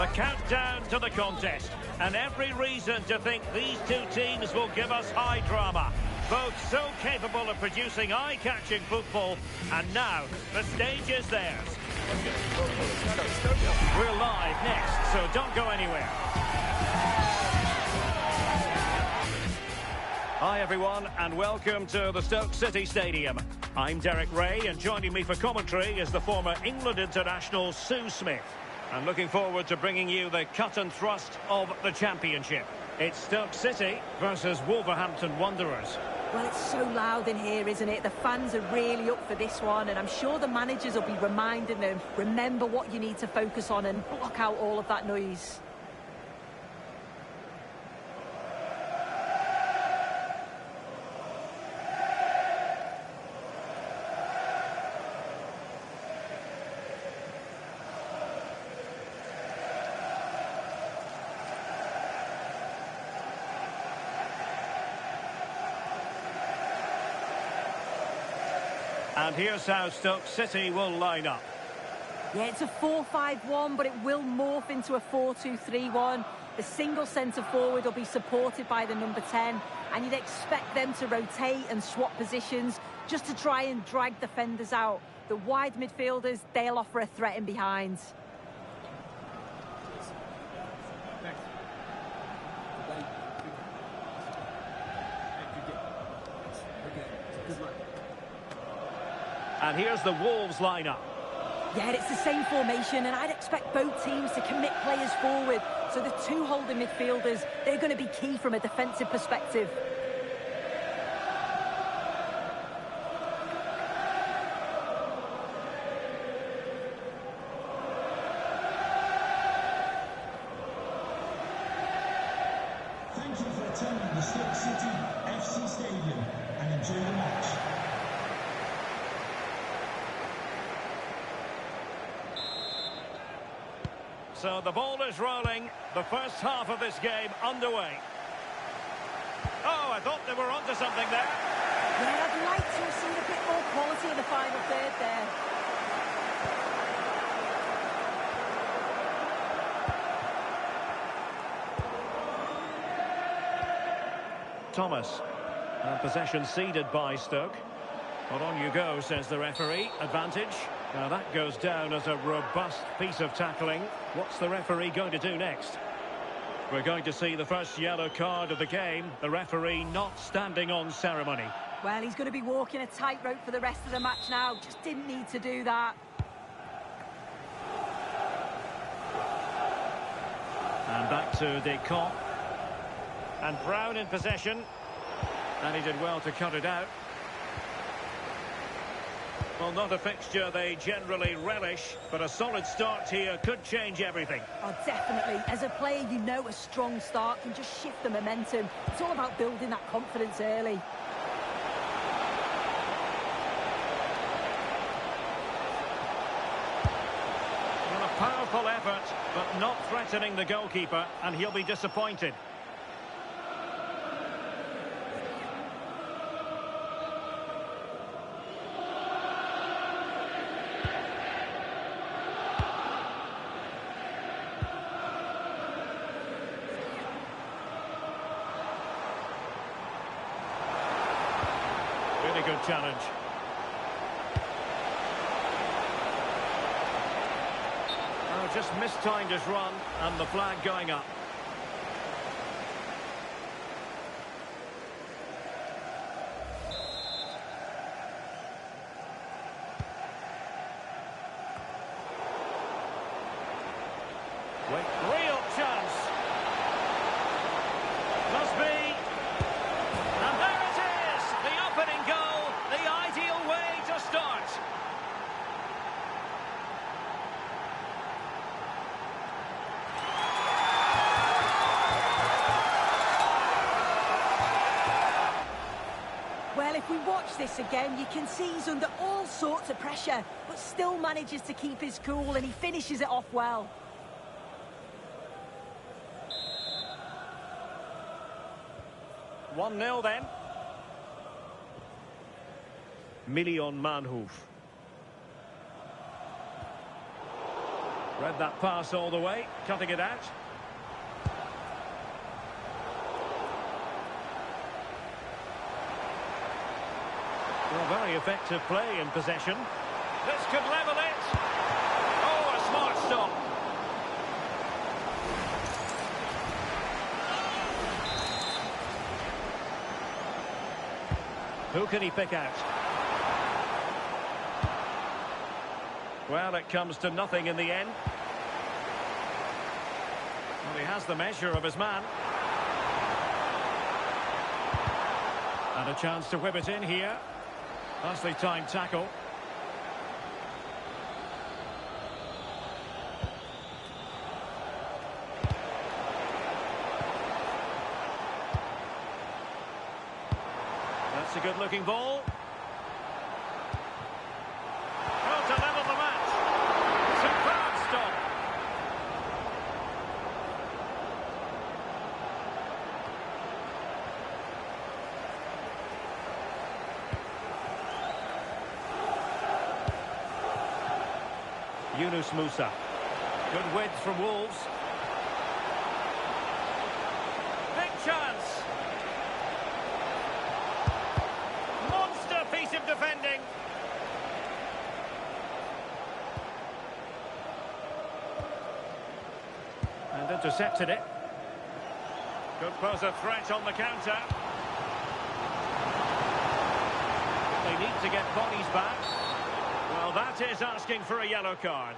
The countdown to the contest, and every reason to think these two teams will give us high drama. Both so capable of producing eye-catching football, and now the stage is theirs. We're live next, so don't go anywhere. Hi everyone, and welcome to the Stoke City Stadium. I'm Derek Ray, and joining me for commentary is the former England international Sue Smith. I'm looking forward to bringing you the cut and thrust of the Championship. It's Stoke City versus Wolverhampton Wanderers. Well, it's so loud in here, isn't it? The fans are really up for this one, and I'm sure the managers will be reminding them, remember what you need to focus on and block out all of that noise. And here's how Stoke City will line up. Yeah, it's a 4-5-1, but it will morph into a 4-2-3-1. The single centre-forward will be supported by the number 10, and you'd expect them to rotate and swap positions just to try and drag defenders out. The wide midfielders, they'll offer a threat in behind. And here's the Wolves lineup. Yeah, it's the same formation, and I'd expect both teams to commit players forward. So the two holding midfielders, they're going to be key from a defensive perspective. Thank you for attending the Stoke City FC Stadium and enjoy the match. So the ball is rolling. The first half of this game underway. Oh, I thought they were onto something there. Yeah, I'd like to have seen a bit more quality in the final third there. Thomas. And possession ceded by Stoke. Well, on you go, says the referee. Advantage. Now that goes down as a robust piece of tackling. What's the referee going to do next? We're going to see the first yellow card of the game. The referee not standing on ceremony. Well, he's going to be walking a tightrope for the rest of the match now. Just didn't need to do that. And back to Deano. And Brown in possession. And he did well to cut it out. Well, not a fixture they generally relish, but a solid start here could change everything. Oh, definitely. As a player, you know a strong start can just shift the momentum. It's all about building that confidence early. Well, a powerful effort, but not threatening the goalkeeper, and he'll be disappointed. Really good challenge. Oh, just mistimed his run, and the flag going up. With real chance. Must be. And there it is! The opening goal, the ideal way to start. Well, if we watch this again, you can see he's under all sorts of pressure, but still manages to keep his cool, and he finishes it off well. 1-0 then. Million Manhoef. Read that pass all the way, cutting it out. Well, very effective play in possession. This could level it. Oh, a smart stop. Who can he pick out? Well, it comes to nothing in the end. Well, he has the measure of his man. And a chance to whip it in here. Nicely timed tackle. That's a good-looking ball. Well, to level the match. Superb stop. Yunus Musa. Good width from Wolves. Big chance. Monster piece of defending. And intercepted it. Could pose a threat on the counter. They need to get bodies back. Well, that is asking for a yellow card.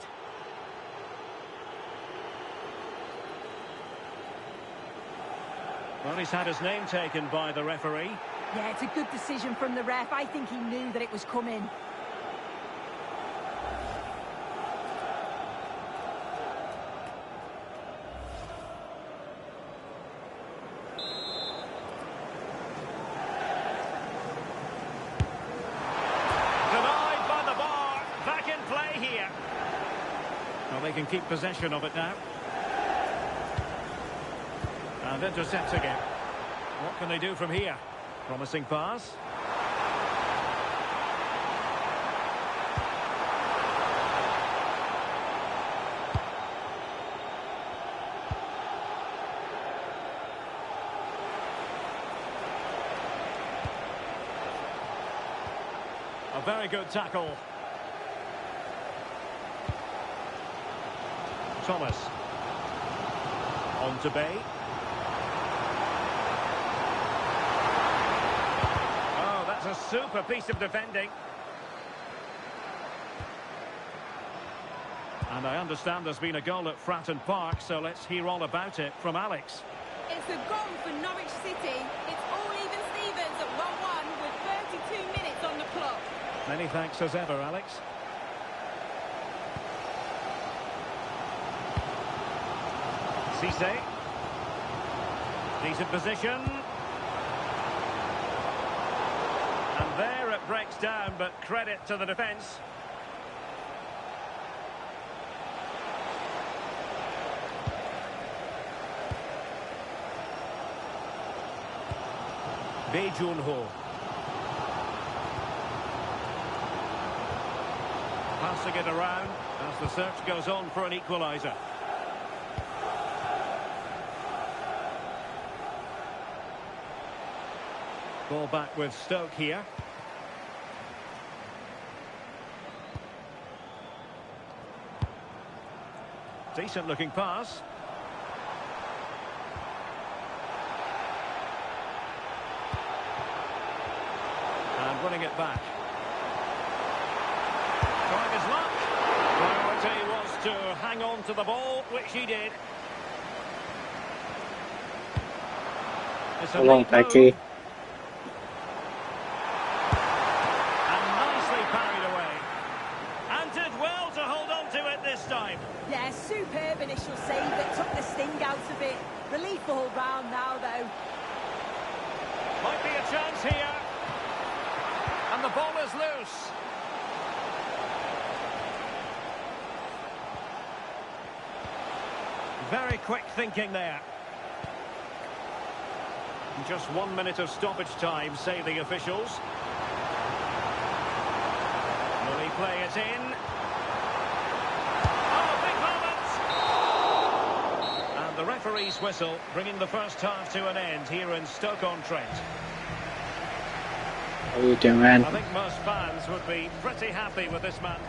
Well, he's had his name taken by the referee. Yeah, it's a good decision from the ref. I think he knew that it was coming. Denied by the bar. Back in play here. Well, they can keep possession of it now. And intercepting it. What can they do from here? Promising pass. A very good tackle. Thomas. On to Bay. A super piece of defending. And I understand there's been a goal at Fratton Park, so let's hear all about it from Alex. It's a goal for Norwich City. It's all even Stevens at 1-1 with 32 minutes on the clock. Many thanks as ever, Alex. Cisse. Decent position. And there it breaks down, but credit to the defence. Bae Jun-ho. Passing it around as the search goes on for an equaliser. Ball back with Stoke here. Decent looking pass. And winning it back. Trying his luck. Priority was to hang on to the ball, which he did. It's a long Becky. Yeah, superb initial save that took the sting out of it. Relief all round now, though. Might be a chance here. And the ball is loose. Very quick thinking there. Just 1 minute of stoppage time, say the officials. Will he play it in? Oh, big moment! The referee's whistle bringing the first half to an end here in Stoke-on-Trent. How are you doing, man? I think most fans would be pretty happy with this man.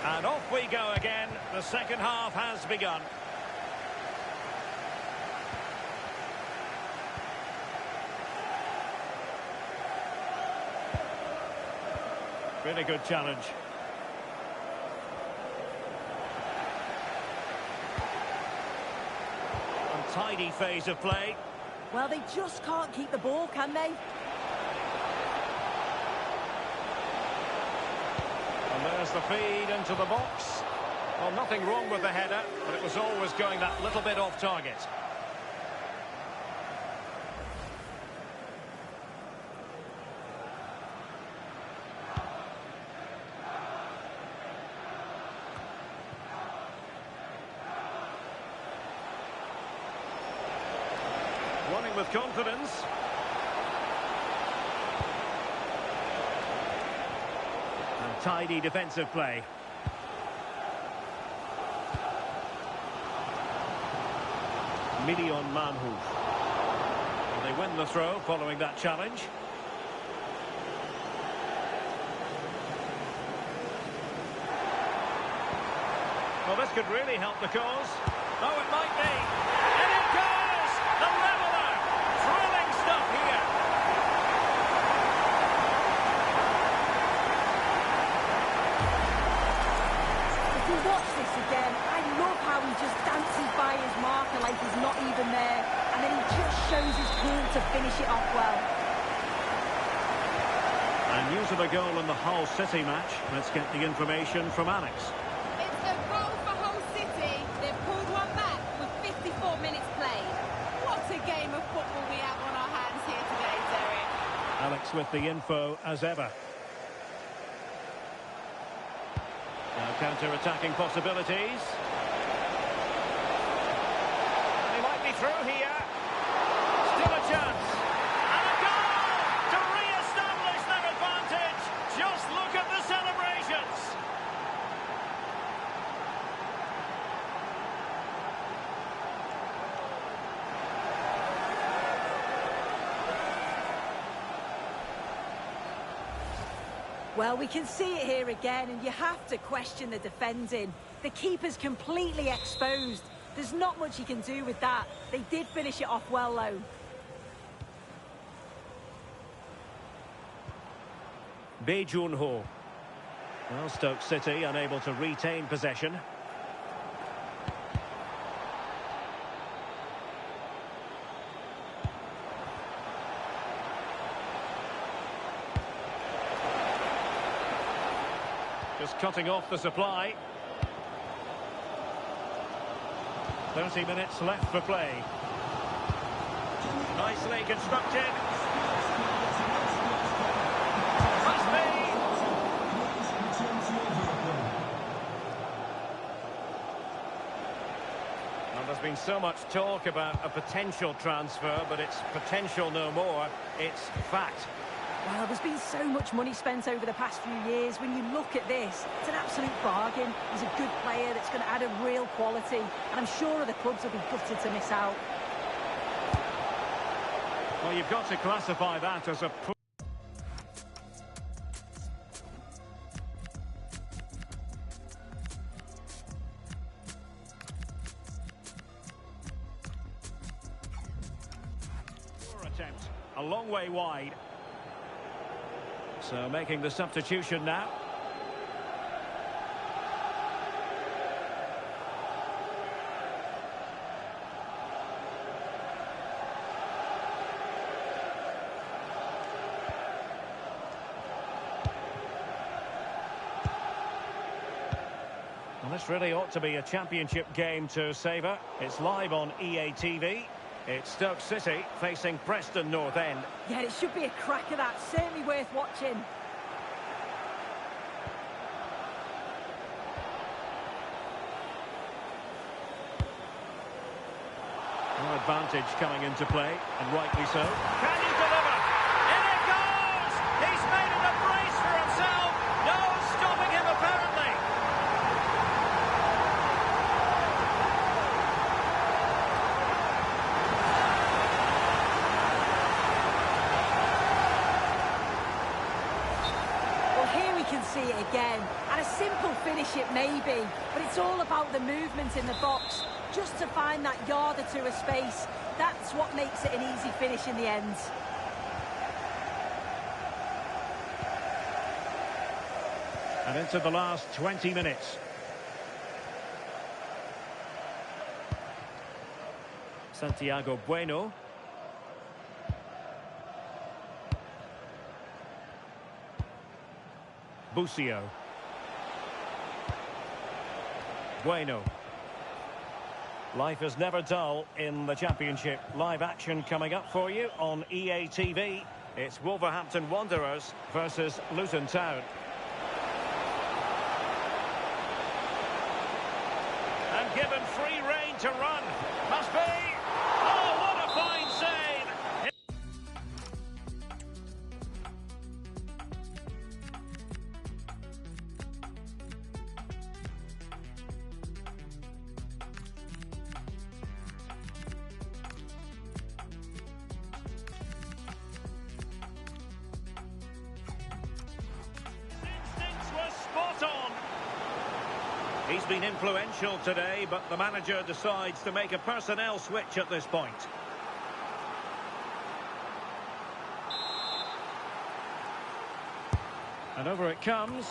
And off we go again. The second half has begun. Really good challenge. Untidy phase of play. Well, they just can't keep the ball, can they? And there's the feed into the box. Well, nothing wrong with the header, but it was always going that little bit off target. Running with confidence. And tidy defensive play. Million Manhoef. And they win the throw following that challenge. Well, this could really help the cause. Oh, it might be. And it goes! The leveller! Thrilling stuff here. If you watch this again, I love how he just dances by his marker like he's not even there, and then he just shows his pool to finish it off well. And news of a goal in the Hull City match. Let's get the information from Alex. It's a goal for Hull City. They've pulled one back with 54 minutes played. What a game of football we have on our hands here today, Derek. Alex with the info as ever. Now counter-attacking possibilities. And he might be through here. Still a chance. And a goal to re-establish their advantage. Just look at the celebrations. Well, we can see it here again, and you have to question the defending. The keeper's completely exposed. There's not much he can do with that. They did finish it off well, though. Bae Jun-ho. Well, Stoke City unable to retain possession. Just cutting off the supply. 30 minutes left for play. Nicely constructed. Must be. Well, there's been so much talk about a potential transfer, but it's potential no more. It's fact. Well, there's been so much money spent over the past few years. When you look at this, it's an absolute bargain. He's a good player that's going to add a real quality. And I'm sure other clubs will be gutted to miss out. Well, you've got to classify that as a poor... attempt. A long way wide. So making the substitution now. Well, this really ought to be a championship game to savour. It's live on EA TV. It's Stoke City facing Preston North End. Yeah, it should be a cracker, that. Certainly worth watching. No advantage coming into play, and rightly so. Can you deliver? In it goes! He's made it a brace for himself. No stopping him it again. And a simple finish it may be, but it's all about the movement in the box. Just to find that yard or two of space, that's what makes it an easy finish in the end. And into the last 20 minutes. Santiago Bueno. Busio. Bueno. Life is never dull in the Championship. Live action coming up for you on EA TV. It's Wolverhampton Wanderers versus Luton Town. And given free rein to run. Must be. Oh, what a fine save! Instincts were spot on. He's been influential today, but the manager decides to make a personnel switch at this point. And over it comes.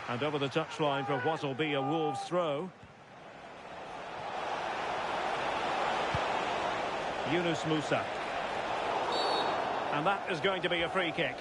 And over the touchline for what will be a Wolves throw. Yunus Musa. And that is going to be a free kick.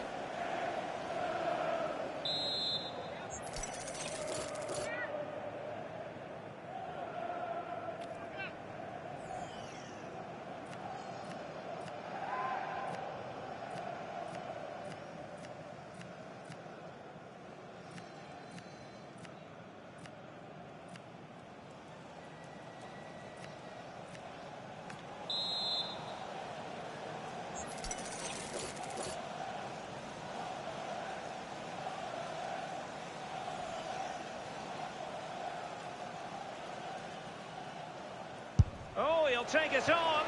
Oh, he'll take it on.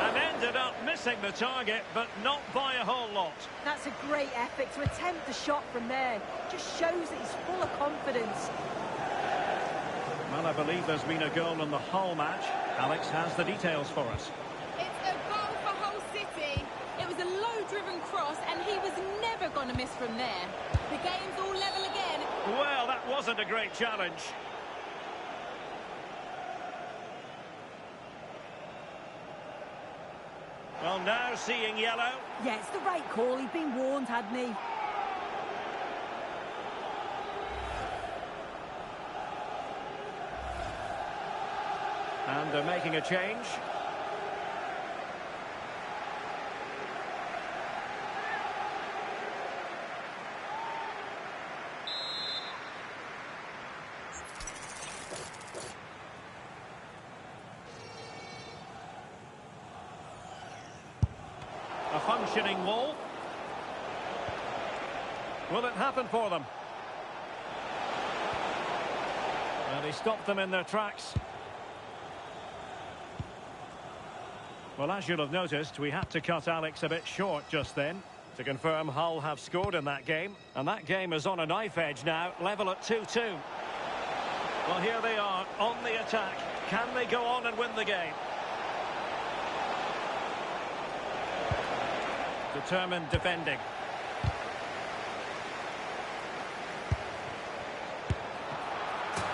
And ended up missing the target, but not by a whole lot. That's a great effort to attempt the shot from there. Just shows that he's full of confidence. Well, I believe there's been a goal in the Hull match. Alex has the details for us. It's a goal for Hull City. It was a low-driven cross, and he was never going to miss from there. The game's all level again. Well, that wasn't a great challenge. Well, now seeing yellow. Yeah, it's the right call. He'd been warned, hadn't he? And they're making a change. A functioning wall. Will it happen for them? And he stopped them in their tracks. Well, as you'll have noticed, we had to cut Alex a bit short just then to confirm Hull have scored in that game. And that game is on a knife edge now, level at 2-2. Well, here they are on the attack. Can they go on and win the game? Determined defending.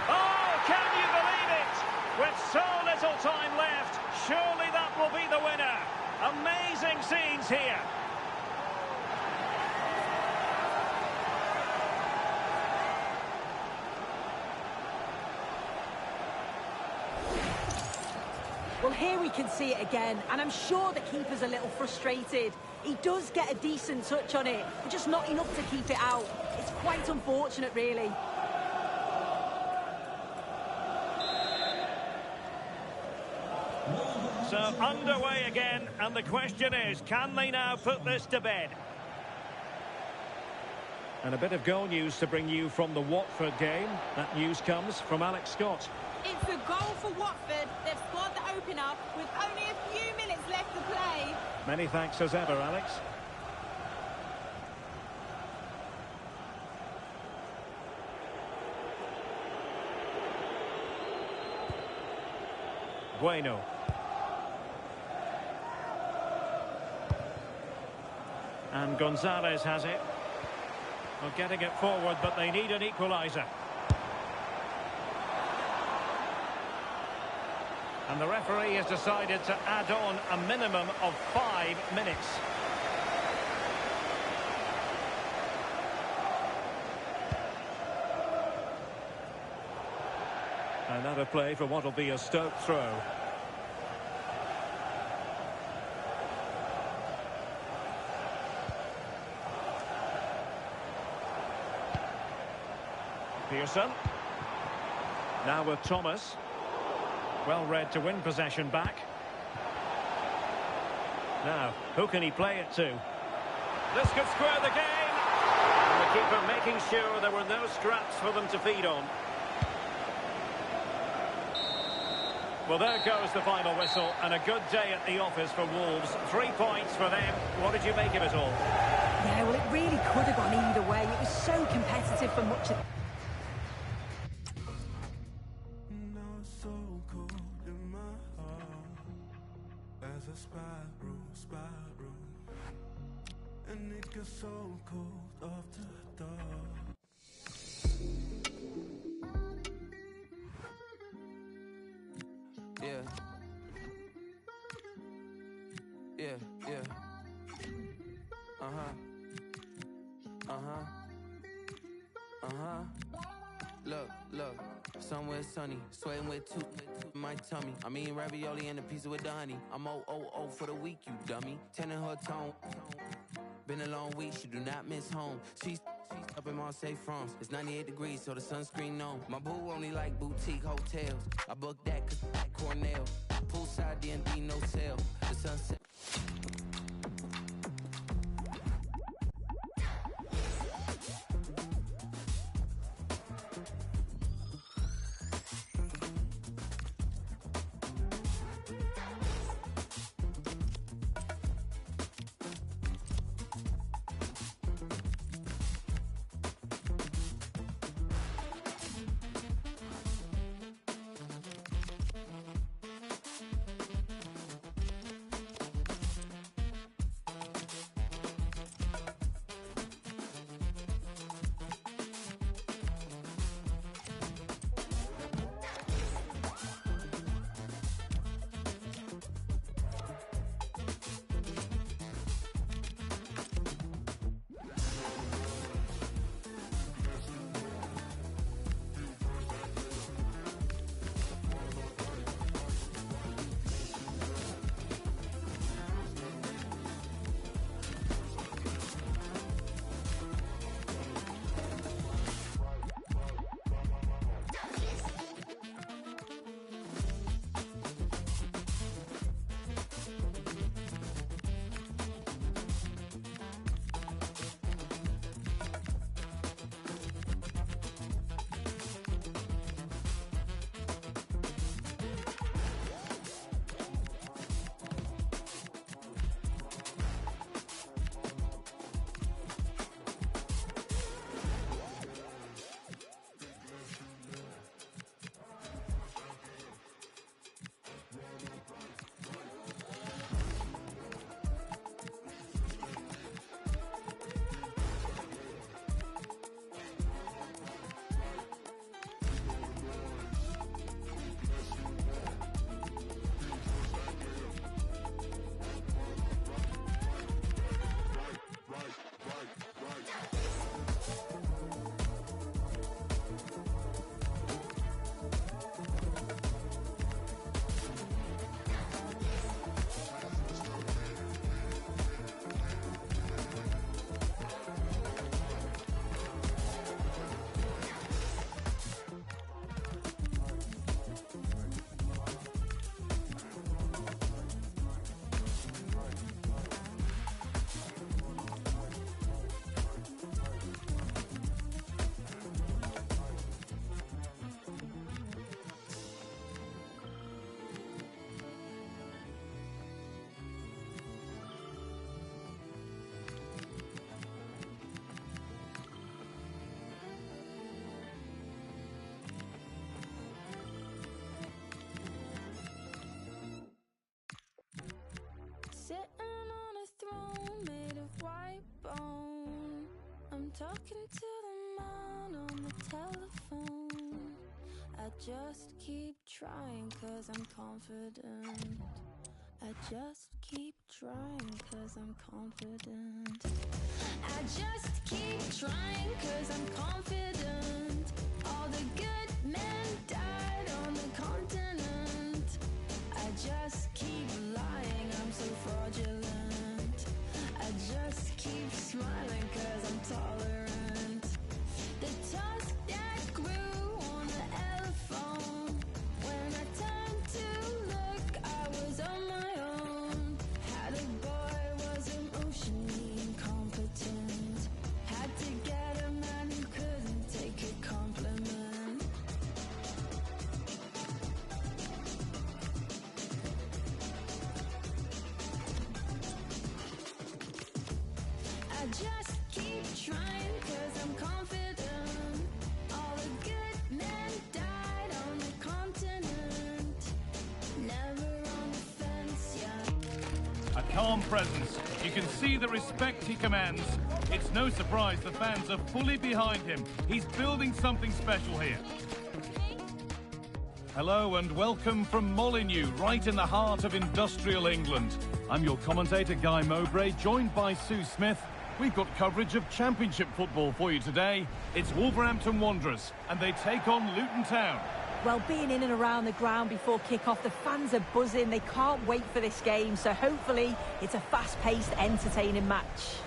Oh, can you believe it? With so little time left, surely that will be the winner. Amazing scenes here. Well, here we can see it again, and I'm sure the keeper's a little frustrated. He does get a decent touch on it, but just not enough to keep it out. It's quite unfortunate, really. So underway again, and the question is, can they now put this to bed? And a bit of goal news to bring you from the Watford game. That news comes from Alex Scott. It's a goal for Watford. They've scored the opener with only a few minutes left to play. Many thanks as ever, Alex. Deano. And Gonzalez has it. Well, getting it forward, but they need an equaliser. And the referee has decided to add on a minimum of 5 minutes. Another play for what will be a Stoke throw. Pearson. Now with Thomas. Well read to win possession back. Now, who can he play it to? This could square the game. And the keeper making sure there were no scraps for them to feed on. Well, there goes the final whistle, and a good day at the office for Wolves. 3 points for them. What did you make of it all? Yeah, well, it really could have gone either way. It was so competitive for much of... And it gets so cold after dark. Yeah. Look, somewhere sunny, sweating with two my tummy. I mean ravioli and a pizza with the honey. I'm 000 for the week, you dummy. 10 in her tone. Been a long week, she do not miss home. She's up in Marseille, France. It's 98 degrees, so the sunscreen on. My boo only like boutique hotels. I booked that cause Cornell. Poolside D&D, no sale. The sunset. talking to the man on the telephone. I just keep trying 'cause I'm confident. I just keep trying 'cause I'm confident. I just keep trying 'cause I'm confident. All the good men died on the continent. I just keep lying, I'm so fraudulent. I just keep smiling 'cause I'm tolerant. The tusk that grew on the elephant. When I turned to look, I was on my own. Had a boy, was emotionally incompetent. Had to get a man who couldn't take a compliment. I just keep trying 'cause I'm confident. All the good men died on the continent. Never on the fence yet. A calm presence. You can see the respect he commands. It's no surprise the fans are fully behind him. He's building something special here. Hello and welcome from Molineux, right in the heart of industrial England. I'm your commentator, Guy Mowbray, joined by Sue Smith. We've got coverage of Championship football for you today. It's Wolverhampton Wanderers, and they take on Luton Town. Well, being in and around the ground before kick-off, the fans are buzzing. They can't wait for this game, so hopefully it's a fast-paced, entertaining match.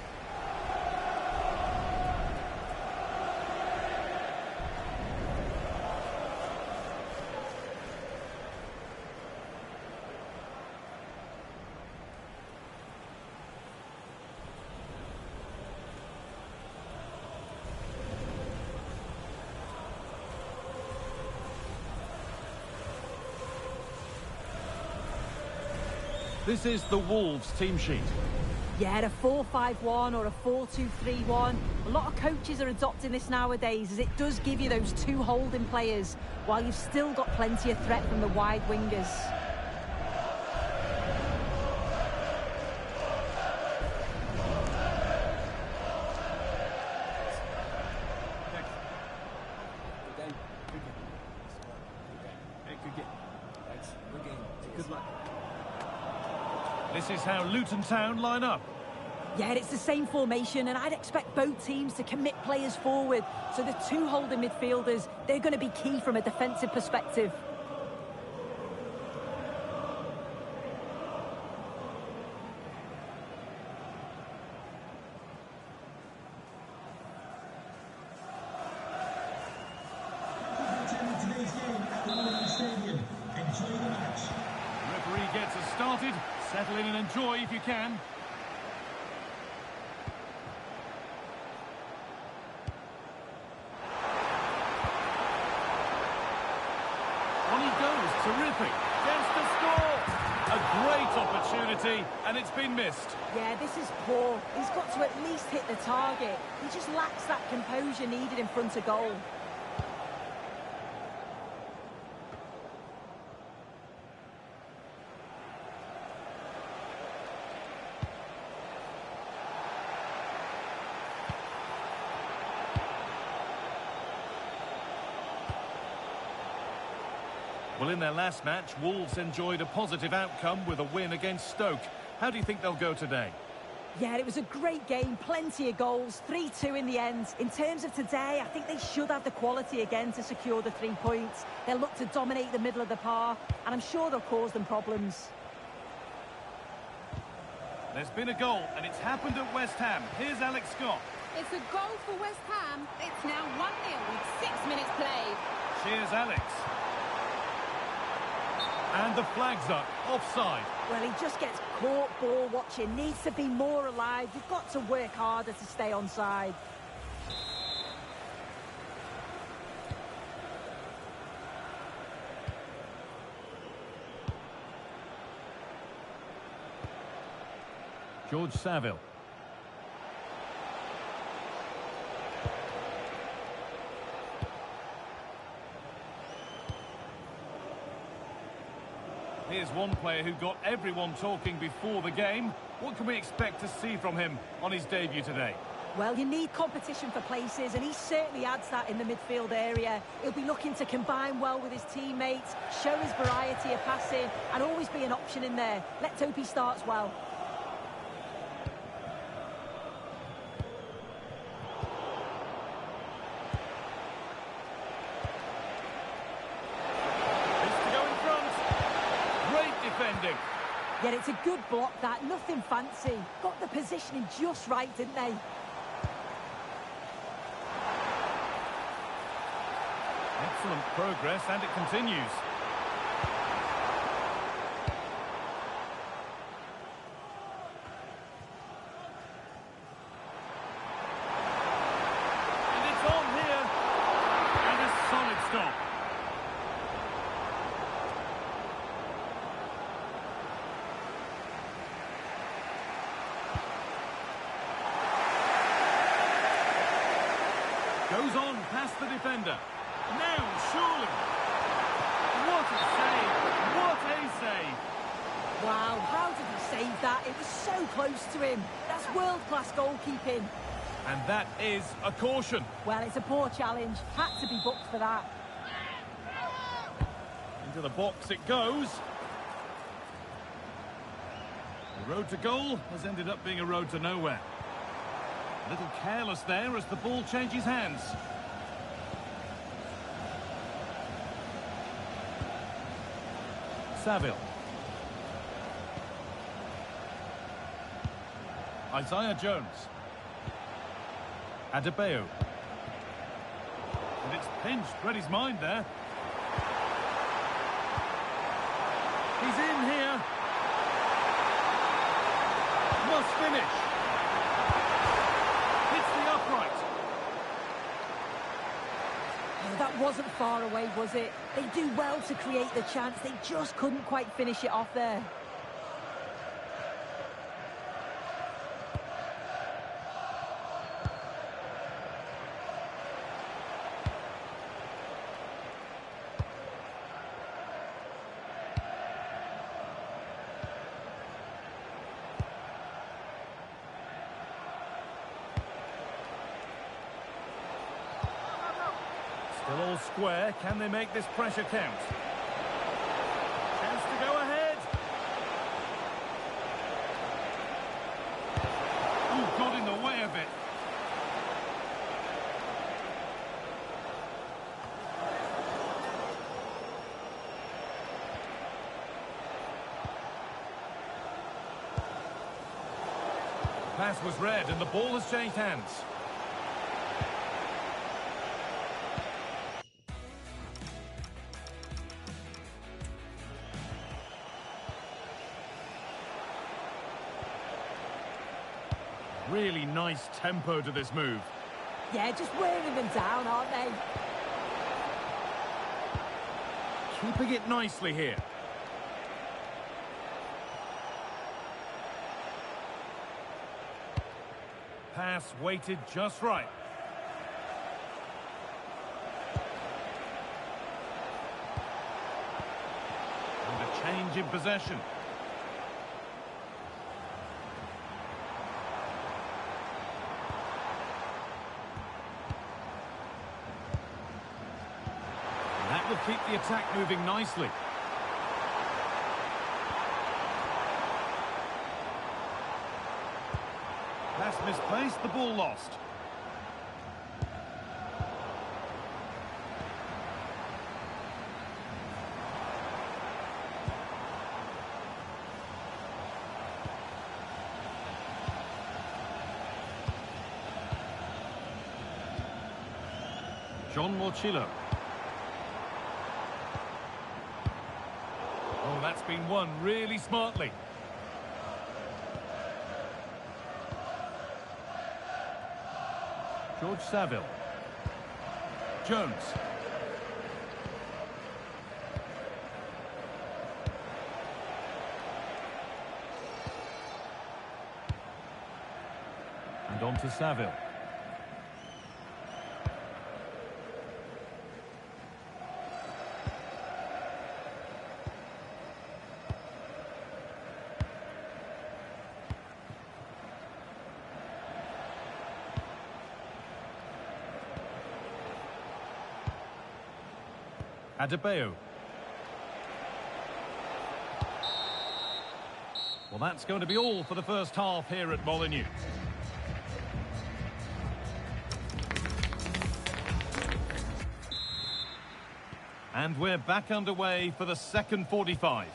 This is the Wolves team sheet. Yeah, a 4-5-1 or a 4-2-3-1. A lot of coaches are adopting this nowadays, as it does give you those two holding players, while you've still got plenty of threat from the wide wingers. This is how Luton Town line up. Yeah, it's the same formation, and I'd expect both teams to commit players forward. So the two holding midfielders, they're going to be key from a defensive perspective. Attending today's game at the Molineux Stadium. Enjoy the match. The referee gets us started. Settle in and enjoy if you can. On he goes, terrific. Gets the score. A great opportunity, and it's been missed. Yeah, this is poor. He's got to at least hit the target. He just lacks that composure needed in front of goal. Well, in their last match, Wolves enjoyed a positive outcome with a win against Stoke. How do you think they'll go today? Yeah, it was a great game, plenty of goals, 3-2 in the end. In terms of today, I think they should have the quality again to secure the 3 points. They'll look to dominate the middle of the park, and I'm sure they'll cause them problems. There's been a goal, and it's happened at West Ham. Here's Alex Scott. It's a goal for West Ham. It's now 1-0 with 6 minutes played. Cheers, Alex. And the flag's up, offside. Well, he just gets caught ball watching, needs to be more alive. You've got to work harder to stay onside. George Saville. Here's one player who got everyone talking before the game. What can we expect to see from him on his debut today? Well, you need competition for places, and he certainly adds that in the midfield area. He'll be looking to combine well with his teammates, show his variety of passing, and always be an option in there. Let's hope he starts well. Defending. Yet it's a good block, that. Nothing fancy. Got the positioning just right, didn't they? Excellent progress, and it continues. And it's on here. And a solid stop. Goes on past the defender. Now, surely. What a save! What a save! Wow, how did he save that? It was so close to him. That's world-class goalkeeping. And that is a caution. Well, it's a poor challenge. Had to be booked for that. Into the box it goes. The road to goal has ended up being a road to nowhere. A little careless there as the ball changes hands. Saville. Isaiah Jones. Adebayo. And it's pinched. Read his mind there. He's in here. Must finish. Hits the upright. Oh, that wasn't far away, was it? They do well to create the chance. They just couldn't quite finish it off there. Still all square. Can they make this pressure count? Chance to go ahead. Oh, got in the way of it. Pass was read and the ball has changed hands. Really nice tempo to this move. Yeah, just wearing them down, aren't they? Keeping it nicely here. Pass weighted just right. And a change in possession. That will keep the attack moving nicely. Pass misplaced, the ball lost. John Morchillo. Oh, that's been won really smartly. George Saville. Jones. And on to Saville. Adebayo. Well, that's going to be all for the first half here at Molineux. And we're back underway for the second 45.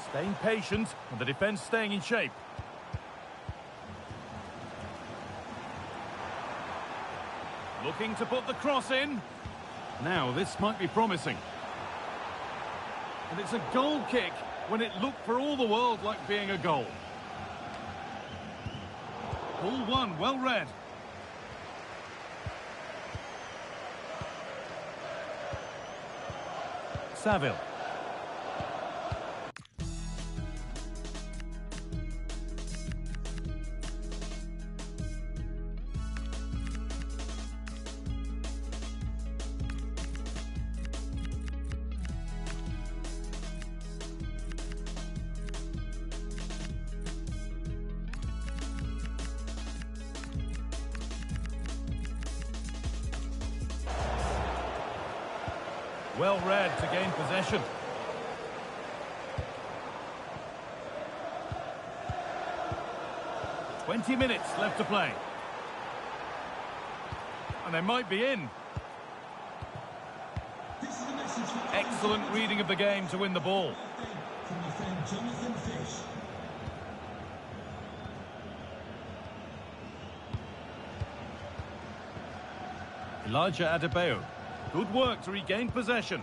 Staying patient and the defence staying in shape. Looking to put the cross in. Now this might be promising. And it's a goal kick when it looked for all the world like being a goal. Ball one, well read. Saville. Well read to gain possession. "20 minutes left to play. And they might be in. This is a message for Excellent reading of the game to win the ball. from your friend Jonathan Fish. Elijah Adebayo. Good work to regain possession.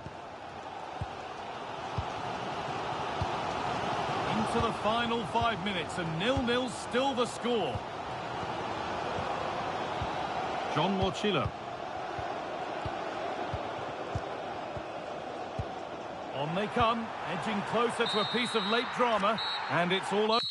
Into the final 5 minutes and 0-0 still the score. John Morchillo. On they come, edging closer to a piece of late drama, and it's all over.